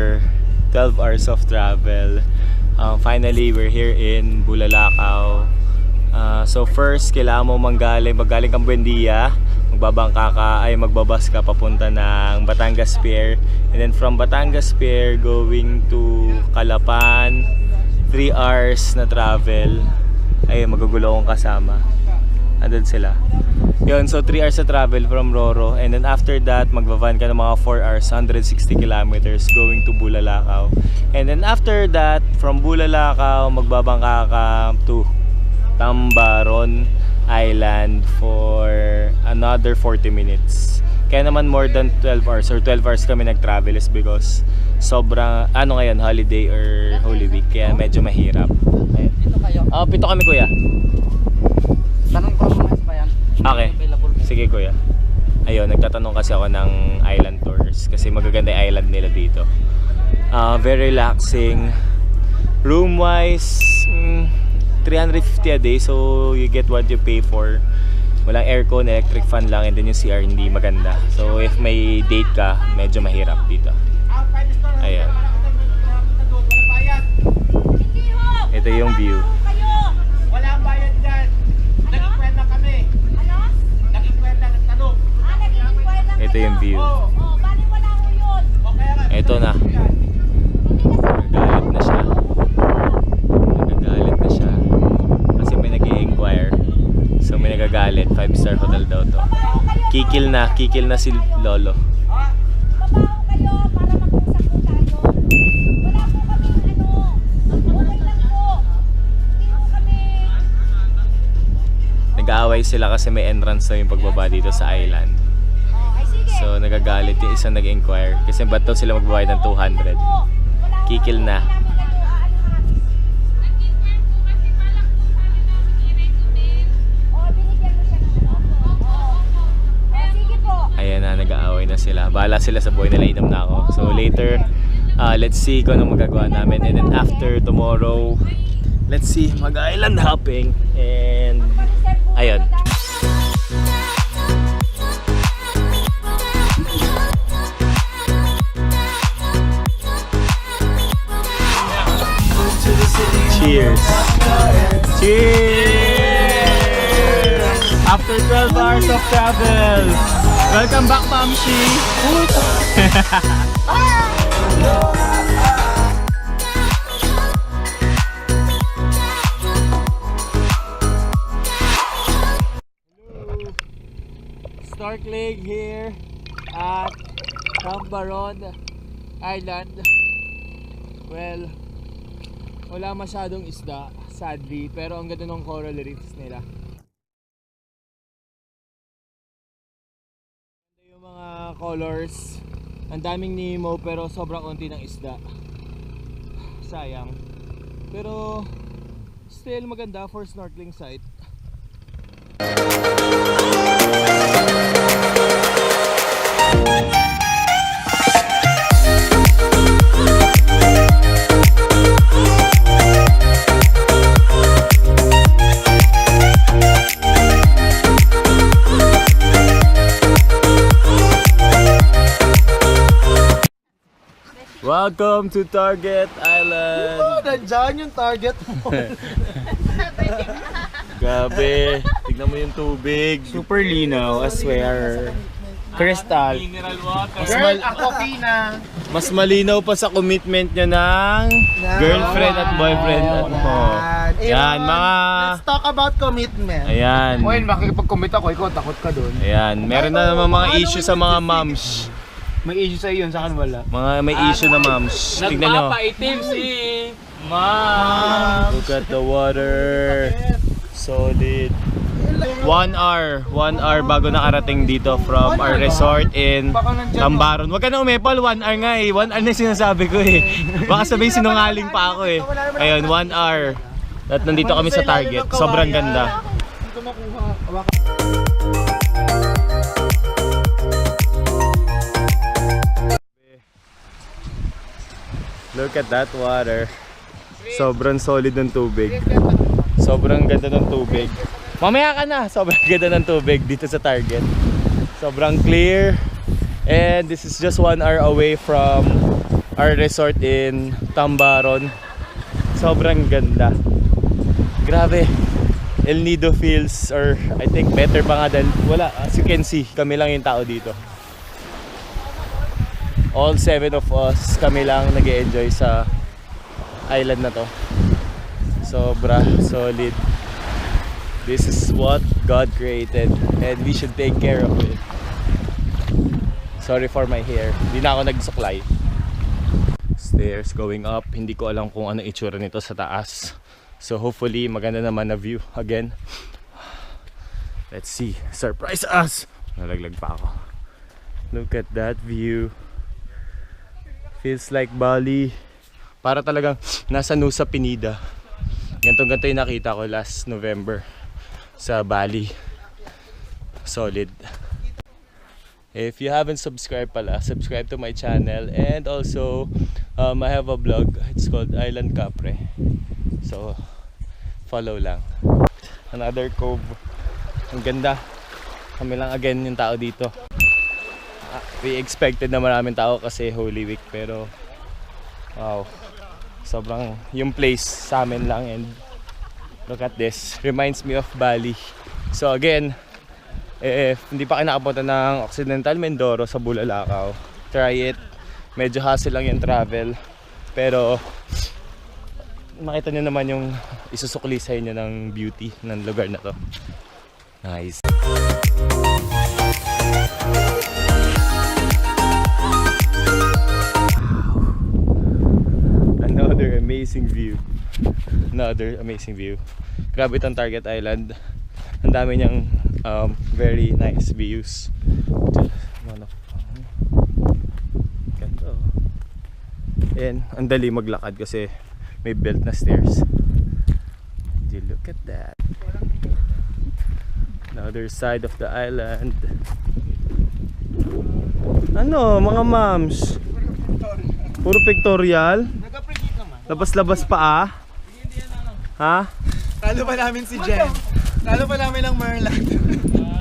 after 12 hours of travel, finally we're here in Bulalacao. So first, kailangan mo magaling kang Buendia, magbabas ka papunta ng Batangas Pier, and then from Batangas Pier going to Calapan, 3 hours na travel. Ay, magugulo akong kasama. Andun sila. Yun, so 3 hours na travel from Roro, and then after that magbavan ka ng mga 4 hours, 160 kilometers going to Bulalacao. And then after that, from Bulalacao magbabangka ka to Tambaron Island for another 40 minutes. Kaya naman more than 12 hours or 12 hours kami nag-travel is because sobrang ngayon, holiday or Holy Week, kaya medyo mahirap. Ito kayo? Pito kami, kuya. Tanong ko mga ba yan? Okay, sige kuya. Ayun, nagtatanong kasi ako ng island tours kasi magaganda yung island nila dito. Very relaxing. Room wise, 350 a day, so you get what you pay for. Walang aircon, electric fan lang, and then yung CR hindi maganda. So if may date ka, medyo mahirap dito. Ayan. Ito yung view. Wala bayad dyan. Nagkikwenta kami. Ano? Nagkikwenta, nagtanong. Ito yung view. Bali wala ko yun. Ito na. Nagagalit na siya. Nagagalit na siya. Kasi may nag-i-inquire. So may nagagalit. 5-star hotel daw to. Kikil na si Lolo. Nag-aaway sila kasi may entrance na yung pagbaba dito sa island. So nagagalit yung isang nag-inquire kasi ba't daw sila magbabayad ng 200. Kikil na. Ayan na, nag-aaway na sila. Bahala sila sa buhay nila, inom na ako. So later, let's see kung anong magagawa namin. And then after tomorrow, let's see, mag-island hopping. And ayun. Cheers! Cheers! After 12 hours of travel, welcome back, Mamshi! Snorkeling here at Tambaron Island. Well, wala masyadong isda, sadly, pero ang ganda ng coral reefs nila. Ganda yung mga colors, ang daming Nemo pero sobrang konti ng isda. Sayang. Pero still maganda for snorkeling site. Welcome to Target Island. Oh, nandiyan yung target mo. Grabe, tignan mo yung tubig. Super linaw, I swear. Crystal. Mineral water. Girl, ako Pina. Mas malinaw pa sa commitment niya ng girlfriend at boyfriend at mo. Yan, mga... Let's talk about commitment. Ayan. Well, makikipag-commit ako, ikaw takot ka dun. Ayan, meron na naman mga issue sa mga moms. May issue sa iyo, sa akin wala. May issue na moms. Tignan nyo. Nagpapaitim si Ma'am. Look at the water. Solid. 1 hour bago nakarating dito from our resort in Tambaron. Huwag ka na umepal, 1 hour nga eh. 1 hour na sinasabi ko eh. Baka sabihin sinungaling pa ako eh. Ayun, 1 hour. At nandito kami sa Target. Sobrang ganda. Hindi ko makuha. Look at that water. Sobrang solid ng tubig. Sobrang ganda ng tubig. Mamaya ka na. Sobrang ganda ng tubig dito sa Target. Sobrang clear. And this is just 1 hour away from our resort in Tambaron. Sobrang ganda. Grabe. El Nido feels, or I think better pa nga dahil wala, as you can see, kami lang yung tao dito. All 7 of us, kami lang nag-e-enjoy sa island na to. Sobra solid. This is what God created and we should take care of it. Sorry for my hair. Hindi na ako nagsuklay. Stairs going up. Hindi ko alam kung ano itsura nito sa taas. So hopefully maganda naman na view again. Let's see. Surprise us! Nalaglag pa ako. Look at that view. Feels like Bali. Para talagang nasa Nusa Penida. Ganto yung nakita ko last November sa Bali. Solid. If you haven't subscribed pala, subscribe to my channel. And also, I have a vlog. It's called Island Capre. So, follow lang. Another cove. Ang ganda. Kami lang again yung tao dito. We expected na maraming tao kasi Holy Week. Pero, wow. Sobrang yung place sa amin lang. And look at this. Reminds me of Bali. So again, if hindi pa kayo nakapunta ng Oriental Mindoro sa Bulalacao, try it. Medyo hassle lang yung travel, pero makita nyo naman yung isusukli sa inyo ng beauty ng lugar na to. Nice. Another amazing view. Another amazing view. Grabe itong Target Island. Ang dami niyang very nice views. Ganda. Ayan, ang dali maglakad kasi may built na stairs. Did you look at that? Another side of the island. Ano, mga moms? Puro pictorial? Labas-labas pa ah. Ha? Talo pa namin si Jen. Talo pa namin ang Merlan.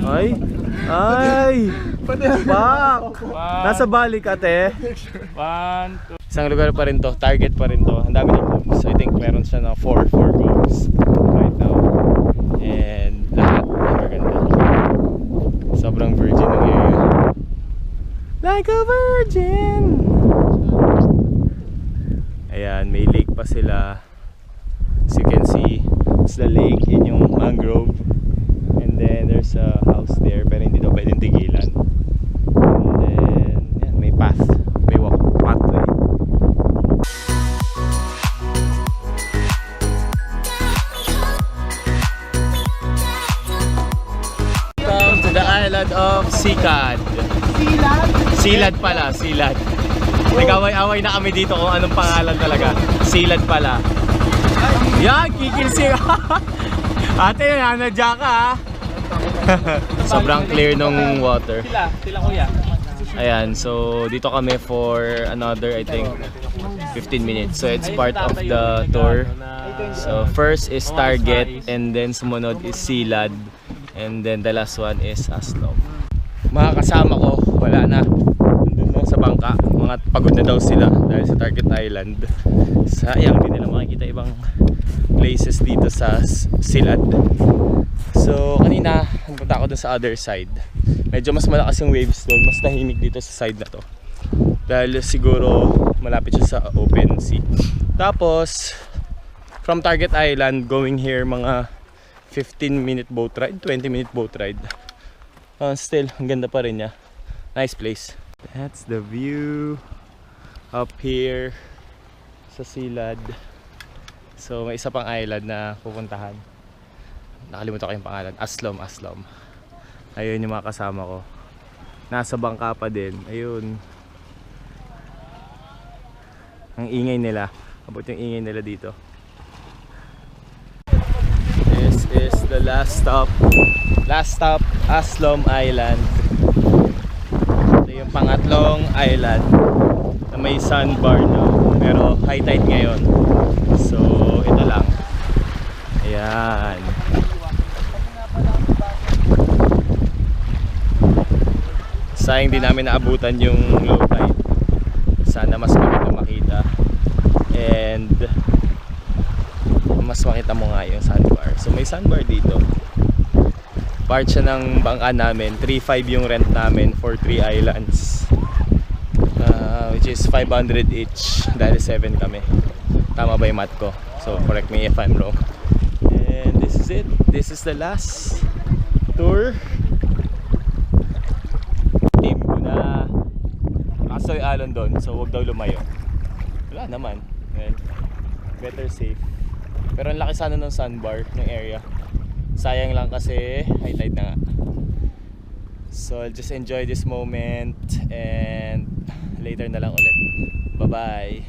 Ay! Ay! Pak! Nasa Bali ka, te. 1, 2. Isang lugar pa rin to, target pa rin to. Ang dami ng goals. I think meron siya na 4 goals right now. And lahat maganda. Sobrang virgin ng area. Like a virgin! Ayan, may lake pa sila. As you can see, it's the lake in yung mangrove. And then there's a house there, pero hindi daw pwedeng tigilan. And then, yan, may path. May pathway. Welcome to the island of Sikad. Silad pala, Silad. Nag-away-away na kami dito kung anong pangalan talaga. Silad pala. Yan, kikilsing. Ate, nanadya ka ha. Sobrang clear nung water. Sila kuya. Ayan, so dito kami for another I think 15 minutes. So it's part of the tour. So first is Target, and then sumunod is Silad, and then the last one is Aslom. Mga kasama ko, wala na. Nandun lang sa bangka. Mga pagod na daw sila dahil sa Target Island. Sayang, hindi nila makikita ibang places dito sa Silad. So kanina nagpunta ako dun sa other side. Medyo mas malakas yung waves doon, mas tahimik dito sa side na to dahil siguro malapit siya sa open sea. Tapos from Target Island going here mga 15-minute boat ride, 20-minute boat ride. Still ang ganda pa rin niya. Nice place. That's the view up here sa Silad. So may isa pang island na pupuntahan. Nakalimutan ko yung pangalan. Aslom. Ayun yung mga kasama ko. Nasa bangka pa din. Ayun. Ang ingay nila. Abot yung ingay nila dito. This is the last stop. Last stop, Aslom Island. Ito yung pangatlong island na may sandbar na. Pero high tide ngayon. So ito lang. Ayan. Sayang din namin naabutan yung low tide. Sana mas maganda makita. Pakita mo nga yung sandbar. So may sandbar dito. Part siya ng bangka namin. 3.5 yung rent namin for 3 islands. Which is 500 each. Dahil 7 kami. Tama ba yung math ko? So correct me if I'm wrong. And this is it. This is the last tour. Team ko na Kasoy Alon doon. So wag daw lumayo. Wala naman. Well, better safe. Pero ang laki sana ng sandbar ng area. Sayang lang kasi high tide na nga. So I'll just enjoy this moment and later na lang ulit. Bye bye.